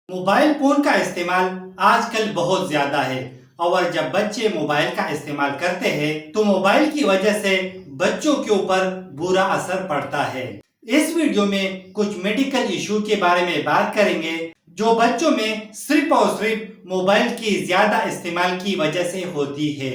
Mobile phone کا استعمال آج کل بہت زیادہ ہے اور جب بچے موبائل کا استعمال کرتے ہیں تو موبائل کی وجہ سے بچوں کے اوپر برا اثر پڑتا ہے۔ اس ویڈیو میں کچھ میڈیکل ایشو کے بارے میں بات کریں گے جو بچوں میں صرف اور صرف موبائل کی زیادہ استعمال کی وجہ سے ہوتی ہے۔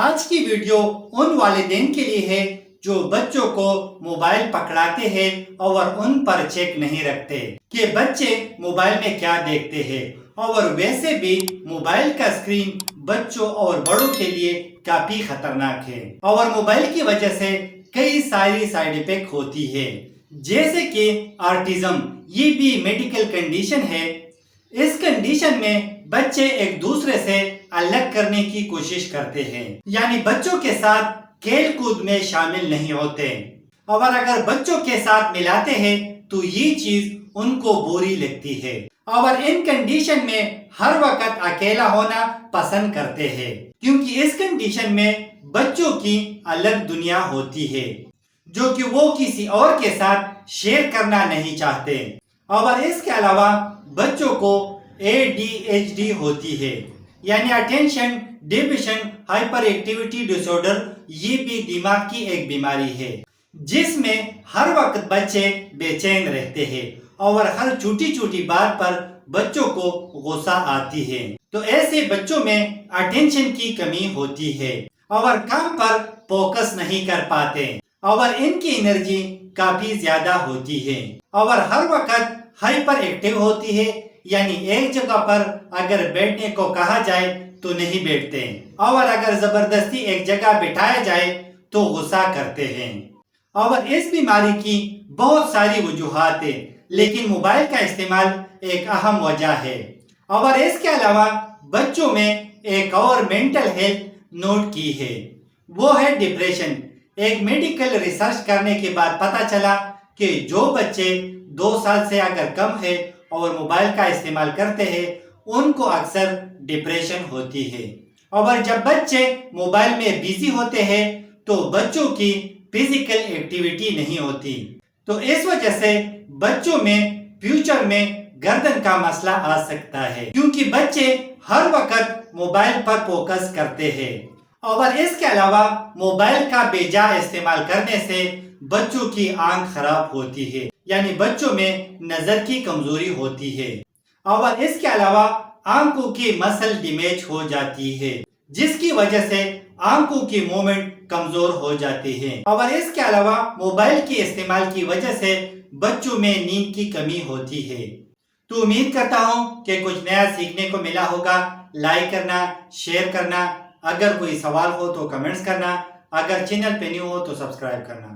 آج کی ویڈیو ان والدین کے لیے ہے جو بچوں کو موبائل پکڑاتے ہیں اور ان پر چیک نہیں رکھتے کہ بچے موبائل میں کیا دیکھتے ہیں، اور ویسے بھی موبائل کا اسکرین بچوں اور بڑوں کے لیے کافی خطرناک ہے اور موبائل کی وجہ سے کئی ساری سائیڈ ایفیکٹ ہوتی ہے، جیسے کہ آٹزم۔ یہ بھی میڈیکل کنڈیشن ہے۔ اس کنڈیشن میں بچے ایک دوسرے سے الگ کرنے کی کوشش کرتے ہیں، یعنی بچوں کے ساتھ کھیل کود میں شامل نہیں ہوتے، اور اگر بچوں کے ساتھ ملاتے ہیں تو یہ چیز ان کو بری لگتی ہے، اور ان کنڈیشن میں ہر وقت اکیلا ہونا پسند کرتے ہیں، کیونکہ اس کنڈیشن میں بچوں کی الگ دنیا ہوتی ہے جو کہ وہ کسی اور کے ساتھ شیئر کرنا نہیں چاہتے۔ اور اس کے علاوہ بچوں کو ADHD ہوتی ہے، یعنی اٹینشن ڈیفیشن ہائپر ایکٹیویٹی ڈس آرڈر۔ یہ بھی دماغ کی ایک بیماری ہے جس میں ہر وقت بچے بے چین رہتے ہیں اور ہر چھوٹی چھوٹی بات پر بچوں کو غصہ آتی ہے۔ تو ایسے بچوں میں اٹینشن کی کمی ہوتی ہے اور کام پر فوکس نہیں کر پاتے، اور ان کی انرجی کافی زیادہ ہوتی ہے اور ہر وقت ہائپر ایکٹیو ہوتی ہے، یعنی ایک جگہ پر اگر بیٹھنے کو کہا جائے تو نہیں بیٹھتے، اور اگر زبردستی ایک جگہ بٹھایا جائے تو غصہ کرتے ہیں۔ اور اس بیماری کی بہت ساری وجوہات ہیں، لیکن موبائل کا استعمال ایک اہم وجہ ہے۔ اور اس کے علاوہ بچوں میں ایک اور مینٹل ہیلتھ نوٹ کی ہے، وہ ہے ڈپریشن۔ ایک میڈیکل ریسرچ کرنے کے بعد پتہ چلا کہ جو بچے 2 سال سے اگر کم ہے اور موبائل کا استعمال کرتے ہیں ان کو اکثر ڈپریشن ہوتی ہے، اور جب بچے موبائل میں بیزی ہوتے ہیں تو بچوں کی فزیکل ایکٹیویٹی نہیں ہوتی، تو اس وجہ سے بچوں میں فیوچر میں گردن کا مسئلہ آ سکتا ہے، کیونکہ بچے ہر وقت موبائل پر فوکس کرتے ہیں۔ اور اس کے علاوہ موبائل کا بے جا استعمال کرنے سے بچوں کی آنکھ خراب ہوتی ہے، یعنی بچوں میں نظر کی کمزوری ہوتی ہے، اور اس کے علاوہ آنکھوں کی مسل ڈیمیج ہو جاتی ہے جس کی وجہ سے آنکھوں کی موومنٹ کمزور ہو جاتی ہے، اور اس کے علاوہ موبائل کے استعمال کی وجہ سے بچوں میں نیند کی کمی ہوتی ہے۔ تو امید کرتا ہوں کہ کچھ نیا سیکھنے کو ملا ہوگا۔ لائک کرنا، شیئر کرنا، اگر کوئی سوال ہو تو کمنٹس کرنا، اگر چینل پہ نیو ہو تو سبسکرائب کرنا۔